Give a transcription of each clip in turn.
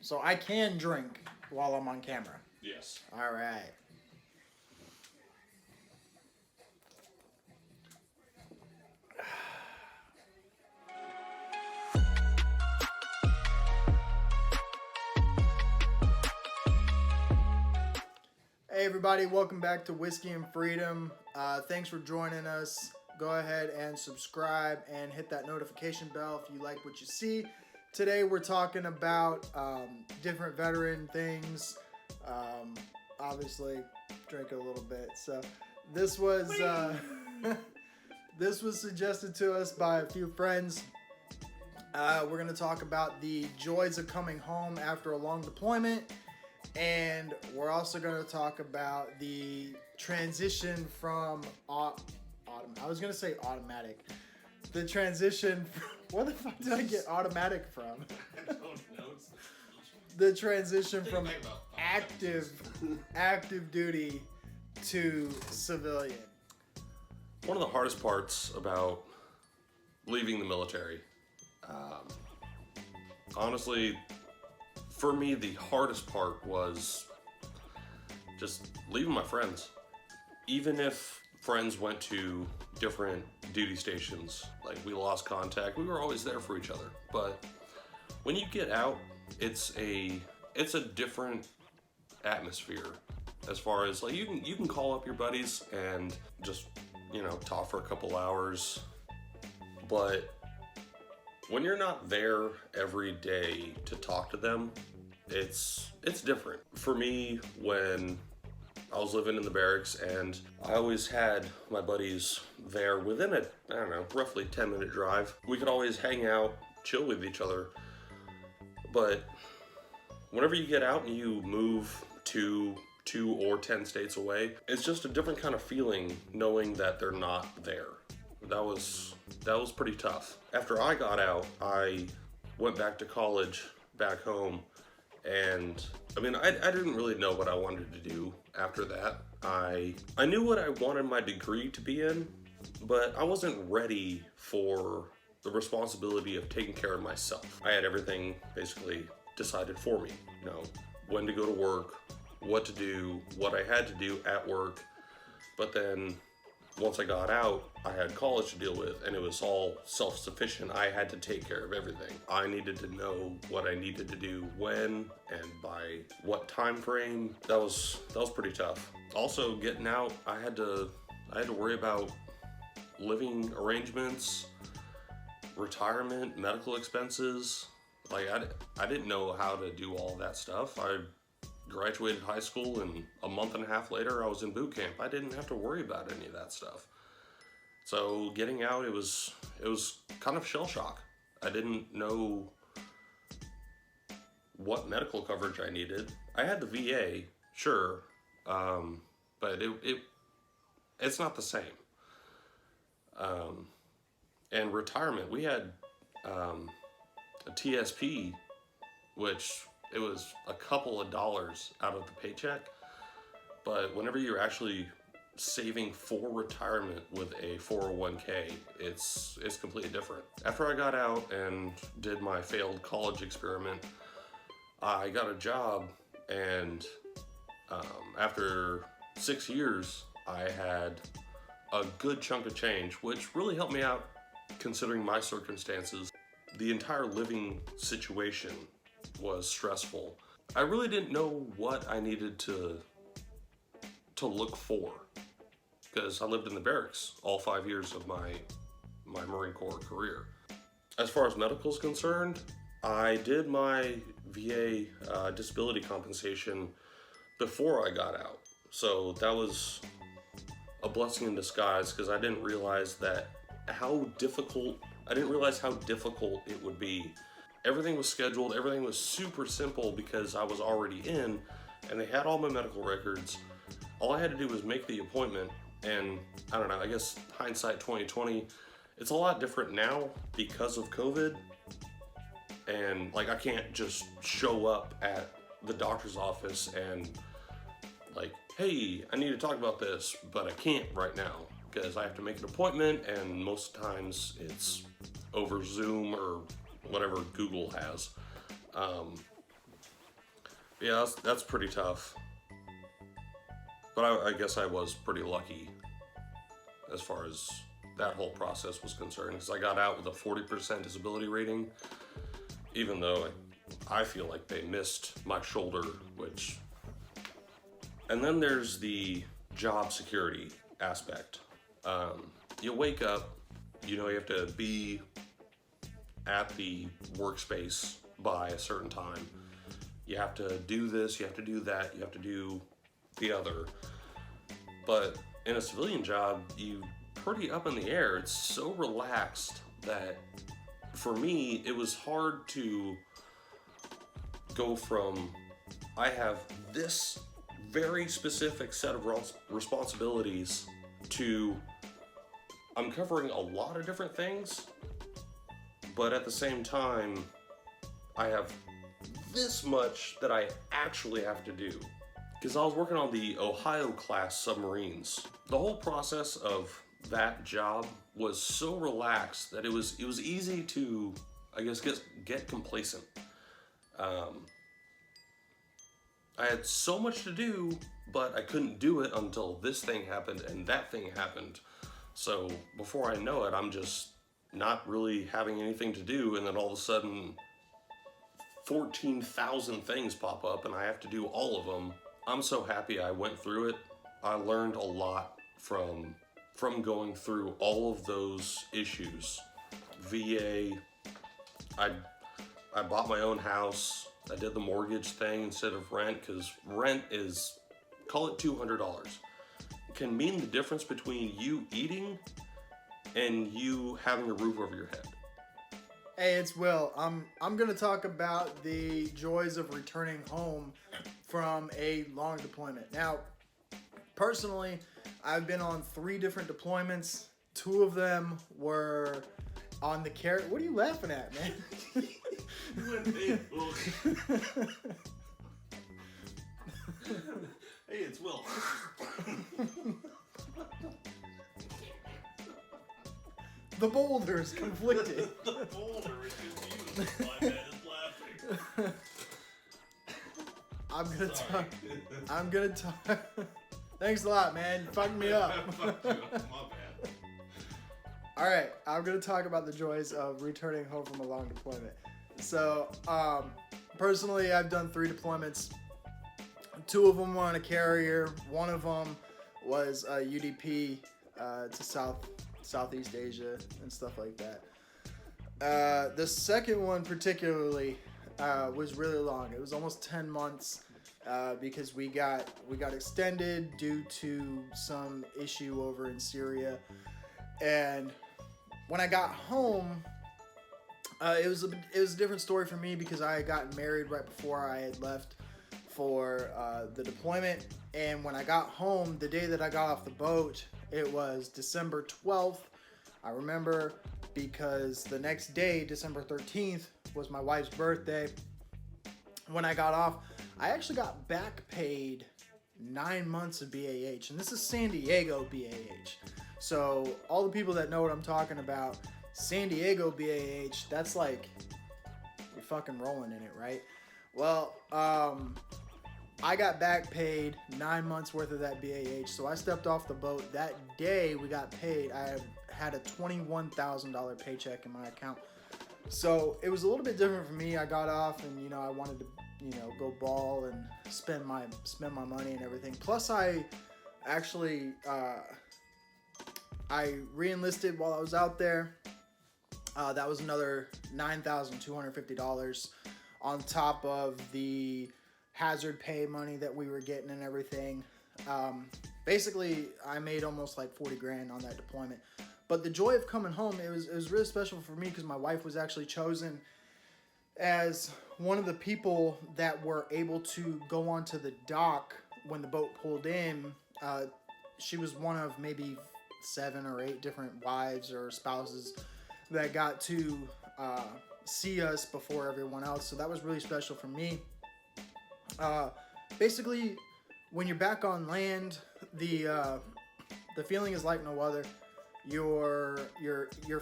So I can drink while I'm on camera. Yes. All right. Hey everybody, welcome back to Whiskey and Freedom. Thanks for joining us. Go ahead and subscribe and hit that notification bell if you like what you see. Today we're talking about different veteran things. Obviously, drink a little bit. So this was this was suggested to us by a few friends. We're going to talk about the joys of coming home after a long deployment. And we're also going to talk about the transition from I was going to say automatic. The transition from, where the fuck did I get automatic from? I don't know. The transition from active duty to civilian. One of the hardest parts about leaving the military, honestly, for me, the hardest part was just leaving my friends. Even if friends went to different duty stations, like we lost contact, we were always there for each other. But when you get out, it's a different atmosphere. As far as like you can call up your buddies and just talk for a couple hours, but when you're not there every day to talk to them, it's different. For me, when I was living in the barracks and I always had my buddies there within a, roughly 10-minute drive, we could always hang out, chill with each other. But whenever you get out and you move to 2 or 10 states away, it's just a different kind of feeling knowing that they're not there. That was pretty tough. After I got out, I went back to college back home, and I didn't really know what I wanted to do after that. I knew what I wanted my degree to be in, but I wasn't ready for the responsibility of taking care of myself. I had everything basically decided for me. When to go to work, what to do, what I had to do at work. But then once I got out, I had college to deal with, and it was all self-sufficient. I had to take care of everything. I needed to know what I needed to do when and by what time frame. That was pretty tough. Also, getting out, I had to worry about living arrangements, retirement, medical expenses. Like I didn't know how to do all that stuff. I graduated high school, and a month and a half later I was in boot camp. I didn't have to worry about any of that stuff. So getting out, it was kind of shell shock. I didn't know what medical coverage I needed. I had the VA, sure, but it's not the same. And retirement, we had a TSP, which it was a couple of dollars out of the paycheck, but whenever you're actually saving for retirement with a 401k, it's completely different. After I got out and did my failed college experiment, I got a job, and after 6 years, I had a good chunk of change, which really helped me out considering my circumstances. The entire living situation was stressful. I really didn't know what I needed to look for, because I lived in the barracks all 5 years of my Marine Corps career. As far as medical is concerned, I did my VA disability compensation before I got out. So that was a blessing in disguise, because I didn't realize how difficult it would be. Everything was scheduled, everything was super simple because I was already in, and they had all my medical records. All I had to do was make the appointment, and I don't know, I guess hindsight 2020, it's a lot different now because of COVID. And like, I can't just show up at the doctor's office and like, hey, I need to talk about this, but I can't right now because I have to make an appointment, and most times it's over Zoom or whatever Google has. Yeah, that's pretty tough. But I guess I was pretty lucky as far as that whole process was concerned, because I got out with a 40% disability rating, even though I feel like they missed my shoulder, which... And then there's the job security aspect. You wake up, you know you have to be at the workspace by a certain time. You have to do this, you have to do that, you have to do the other. But in a civilian job, you pretty up in the air. It's so relaxed that for me, it was hard to go from, I have this very specific set of responsibilities, to I'm covering a lot of different things, but at the same time, I have this much that I actually have to do. Because I was working on the Ohio class submarines. The whole process of that job was so relaxed that it was easy to, I guess, get complacent. I had so much to do, but I couldn't do it until this thing happened and that thing happened. So before I know it, I'm just not really having anything to do, and then all of a sudden 14,000 things pop up and I have to do all of them. I'm so happy I went through it. I learned a lot from going through all of those issues. VA, I bought my own house. I did the mortgage thing instead of rent, because rent is, call it $200. It can mean the difference between you eating and you having a roof over your head. Hey, it's Will. I'm gonna talk about the joys of returning home from a long deployment. Now, personally, I've been on 3 different deployments. 2 of them were on the What are you laughing at, man? Hey, it's Will. The boulder's conflicted. The boulder is confused. My man is laughing. I'm gonna talk. Thanks a lot, man. You fucked me up. Fuck you, my bad. All right, I'm gonna talk about the joys of returning home from a long deployment. So, personally, I've done 3 deployments. 2 of them were on a carrier. 1 of them was a UDP to Southeast Asia and stuff like that. The second one particularly was really long. It was almost 10 months because we got extended due to some issue over in Syria. And when I got home, it was a different story for me, because I had gotten married right before I had left for the deployment. And when I got home, the day that I got off the boat, it was December 12th. I remember, because the next day, December 13th, was my wife's birthday. When I got off, I actually got back paid 9 months of BAH, and this is San Diego BAH. So all the people that know what I'm talking about, San Diego BAH, that's like, you're fucking rolling in it, right? Well, I got back paid 9 months worth of that BAH, so I stepped off the boat. That day we got paid, I had a $21,000 paycheck in my account. So it was a little bit different for me. I got off and, I wanted to, go ball and spend my money and everything. Plus I actually, I re-enlisted while I was out there. That was another $9,250 on top of the hazard pay money that we were getting and everything. Basically, I made almost like 40 grand on that deployment. But the joy of coming home, it was really special for me, because my wife was actually chosen as one of the people that were able to go onto the dock when the boat pulled in. She was one of maybe 7 or 8 different wives or spouses that got to see us before everyone else. So that was really special for me. Basically, when you're back on land, the feeling is like no other. You're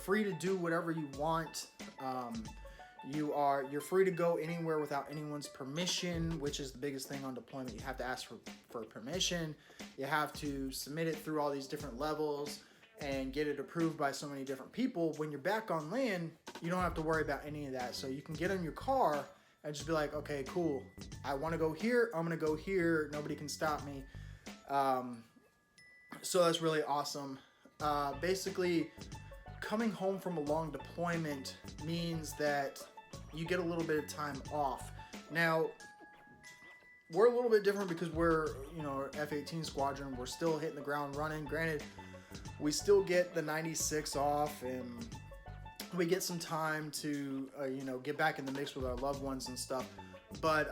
free to do whatever you want. You're free to go anywhere without anyone's permission, which is the biggest thing on deployment. You have to ask for permission. You have to submit it through all these different levels and get it approved by so many different people. When you're back on land, you don't have to worry about any of that. So you can get in your car and just be like, okay, cool. I want to go here. I'm going to go here. Nobody can stop me. So that's really awesome. Basically, coming home from a long deployment means that you get a little bit of time off. Now, we're a little bit different because we're, F-18 squadron. We're still hitting the ground running. Granted, we still get the 96 off, and we get some time to, get back in the mix with our loved ones and stuff. But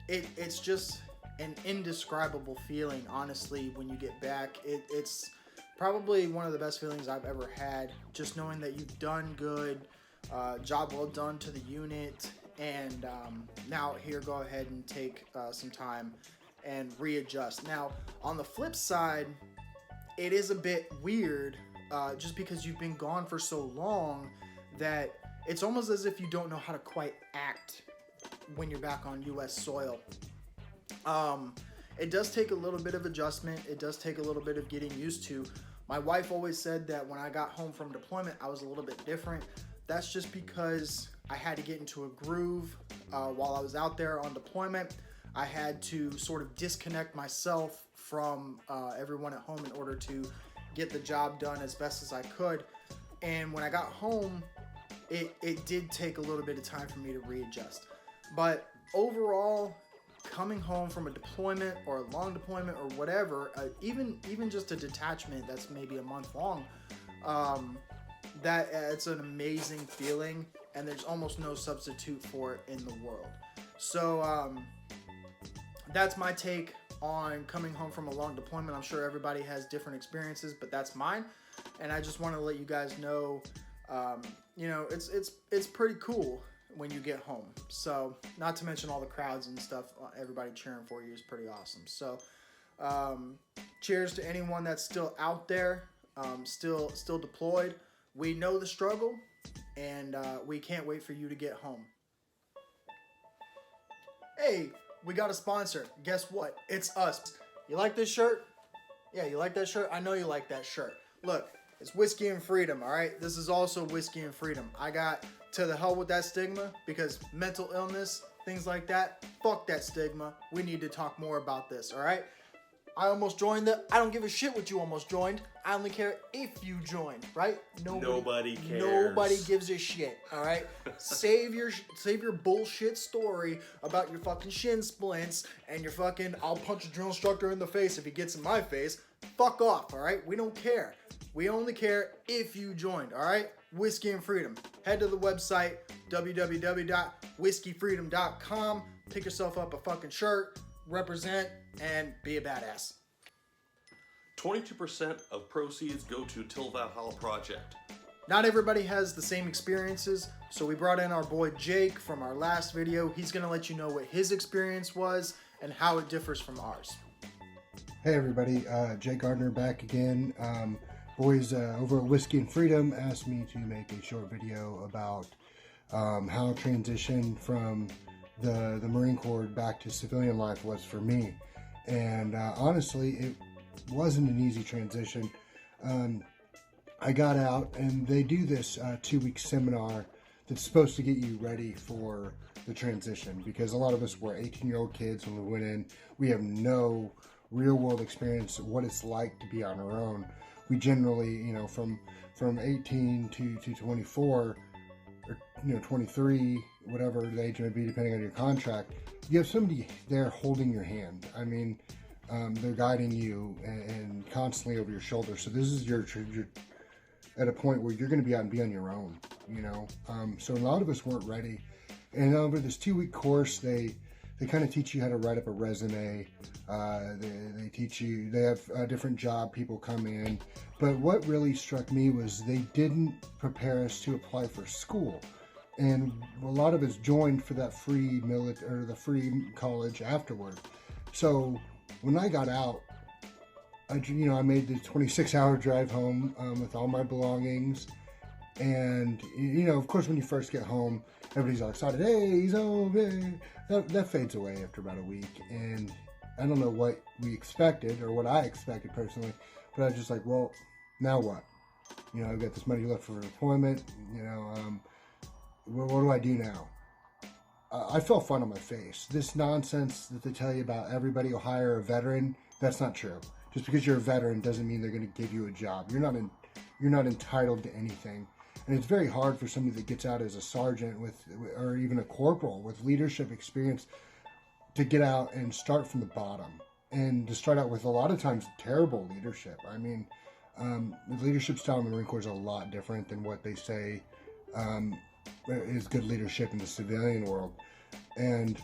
it's just an indescribable feeling, honestly, when you get back. It's probably one of the best feelings I've ever had, just knowing that you've done good, job well done to the unit, and now here, go ahead and take some time and readjust. Now, on the flip side, it is a bit weird, just because you've been gone for so long that it's almost as if you don't know how to quite act when you're back on U.S. soil. It does take a little bit of adjustment. It does take a little bit of getting used to. My wife always said that when I got home from deployment, I was a little bit different. That's just because I had to get into a groove while I was out there on deployment. I had to sort of disconnect myself from everyone at home in order to get the job done as best as I could. And when I got home, it did take a little bit of time for me to readjust. But overall, coming home from a deployment or a long deployment or whatever, even just a detachment that's maybe a month long, it's an amazing feeling, and there's almost no substitute for it in the world. So that's my take on coming home from a long deployment. I'm sure everybody has different experiences, but that's mine, and I just want to let you guys know, it's pretty cool when you get home. So, not to mention all the crowds and stuff, everybody cheering for you is pretty awesome. So, cheers to anyone that's still out there, still deployed. We know the struggle, and we can't wait for you to get home. Hey, we got a sponsor. Guess what? It's us. You like this shirt? Yeah, you like that shirt? I know you like that shirt. Look, it's Whiskey and Freedom, all right? This is also Whiskey and Freedom. I got to the hell with that stigma, because mental illness, things like that, fuck that stigma. We need to talk more about this, all right? I almost joined I don't give a shit what you almost joined. I only care if you joined, right? Nobody cares. Nobody gives a shit, all right? Save your bullshit story about your fucking shin splints and your fucking I'll punch a drill instructor in the face if he gets in my face. Fuck off, all right? We don't care. We only care if you joined, all right? Whiskey and Freedom. Head to the website, www.whiskeyfreedom.com. Pick yourself up a fucking shirt, represent, and be a badass. 22% of proceeds go to Till Valhalla Project. Not everybody has the same experiences, so we brought in our boy Jake from our last video. He's going to let you know what his experience was and how it differs from ours. Hey everybody, Jake Gardner back again. Boys over at Whiskey and Freedom asked me to make a short video about how transition from the Marine Corps back to civilian life was for me. And honestly, it wasn't an easy transition. I got out, and they do this 2-week seminar that's supposed to get you ready for the transition, because a lot of us were 18-year-old kids when we went in. We have no real-world experience of what it's like to be on our own. We generally, from 18 to 24, or 23, whatever the age may be, depending on your contract, you have somebody there holding your hand. I mean, they're guiding you and constantly over your shoulder. So this is you're at a point where you're going to be out and be on your own. So a lot of us weren't ready. And over this 2-week course, they kind of teach you how to write up a resume. They teach you, they have different job people come in. But what really struck me was they didn't prepare us to apply for school. And a lot of us joined for that free the free college afterward. So when I got out, I made the 26-hour drive home with all my belongings. And, you know, of course, when you first get home, everybody's all excited. Hey, he's home. Hey. That fades away after about a week. And I don't know what we expected or what I expected personally, but I was just like, well, now what? You know, I've got this money left for deployment. You know, what do I do now? I fell flat on my face. This nonsense that they tell you about everybody will hire a veteran, that's not true. Just because you're a veteran doesn't mean they're going to give you a job. You're not entitled to anything. And it's very hard for somebody that gets out as a sergeant or even a corporal with leadership experience to get out and start from the bottom. And to start out with a lot of times terrible leadership. I mean, the leadership style in the Marine Corps is a lot different than what they say is good leadership in the civilian world. And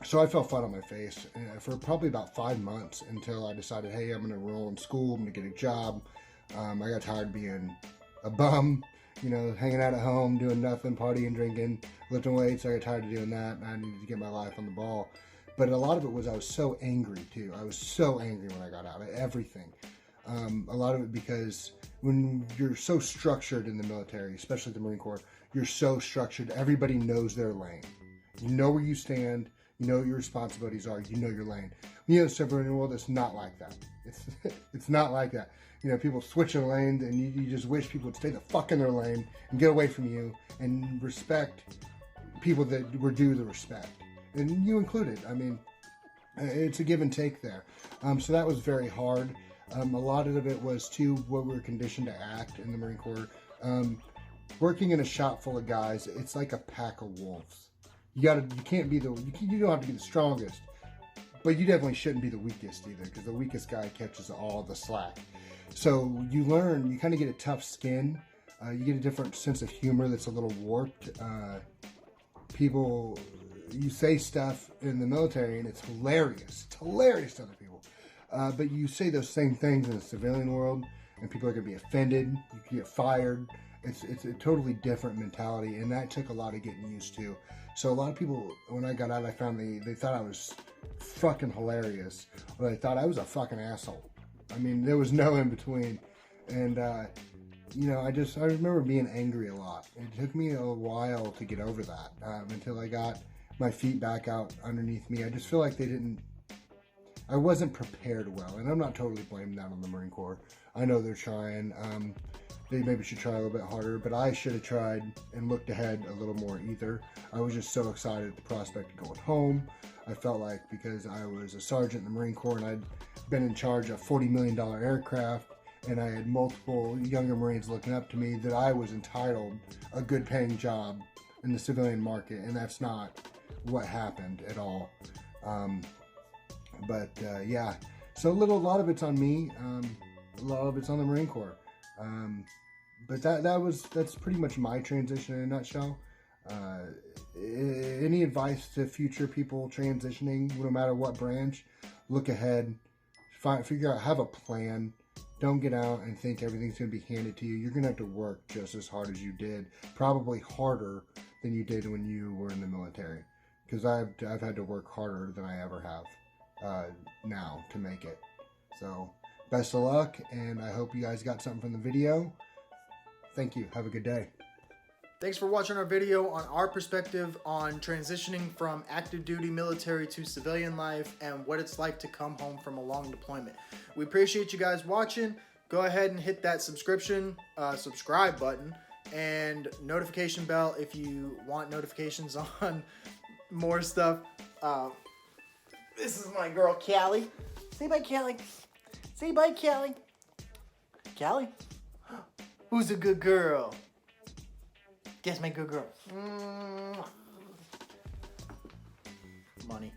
so I fell flat on my face for probably about 5 months until I decided, hey, I'm going to enroll in school, I'm going to get a job. I got tired of being a bum, you know, hanging out at home, doing nothing, partying, drinking, lifting weights. I got tired of doing that, and I needed to get my life on the ball. But a lot of it was I was so angry, too. I was so angry when I got out of everything. A lot of it because when you're so structured in the military, especially the Marine Corps, you're so structured. Everybody knows their lane. You know where you stand. You know what your responsibilities are. You know your lane. You know, the civilian world, it's not like that. It's not like that. You know, people switching lanes, and you just wish people would stay the fuck in their lane and get away from you and respect people that were due the respect. And you included. I mean, it's a give and take there. So that was very hard. A lot of it was, too, what we were conditioned to act in the Marine Corps. Working in a shop full of guys, it's like a pack of wolves. You don't have to be the strongest, but you definitely shouldn't be the weakest either, because the weakest guy catches all the slack. So you learn, you kind of get a tough skin. You get a different sense of humor that's a little warped. You say stuff in the military and it's hilarious. It's hilarious to other people. But you say those same things in the civilian world and people are going to be offended. You can get fired. It's a totally different mentality, and that took a lot of getting used to. So a lot of people, when I got out, I found they thought I was fucking hilarious, or they thought I was a fucking asshole. I mean, there was no in between. And, you know, I remember being angry a lot. It took me a while to get over that until I got my feet back out underneath me. I just feel like I wasn't prepared well. And I'm not totally blaming that on the Marine Corps. I know they're trying. They maybe should try a little bit harder, but I should have tried and looked ahead a little more either. I was just so excited at the prospect of going home. I felt like because I was a sergeant in the Marine Corps and I'd been in charge of $40 million aircraft and I had multiple younger Marines looking up to me, that I was entitled a good paying job in the civilian market, and that's not what happened at all. Yeah, so a lot of it's on me, a lot of it's on the Marine Corps. But that's pretty much my transition in a nutshell. Any advice to future people transitioning, no matter what branch? Look ahead, figure out, have a plan. Don't get out and think everything's going to be handed to you. You're going to have to work just as hard as you did, probably harder than you did when you were in the military. Because I've had to work harder than I ever have now to make it. So best of luck, and I hope you guys got something from the video. Thank you. Have a good day. Thanks for watching our video on our perspective on transitioning from active duty military to civilian life and what it's like to come home from a long deployment. We appreciate you guys watching. Go ahead and hit that subscribe button and notification bell if you want notifications on more stuff. This is my girl, Callie. Say bye, Callie. Say bye, Callie. Callie? Who's a good girl? Guess my good girl. Money.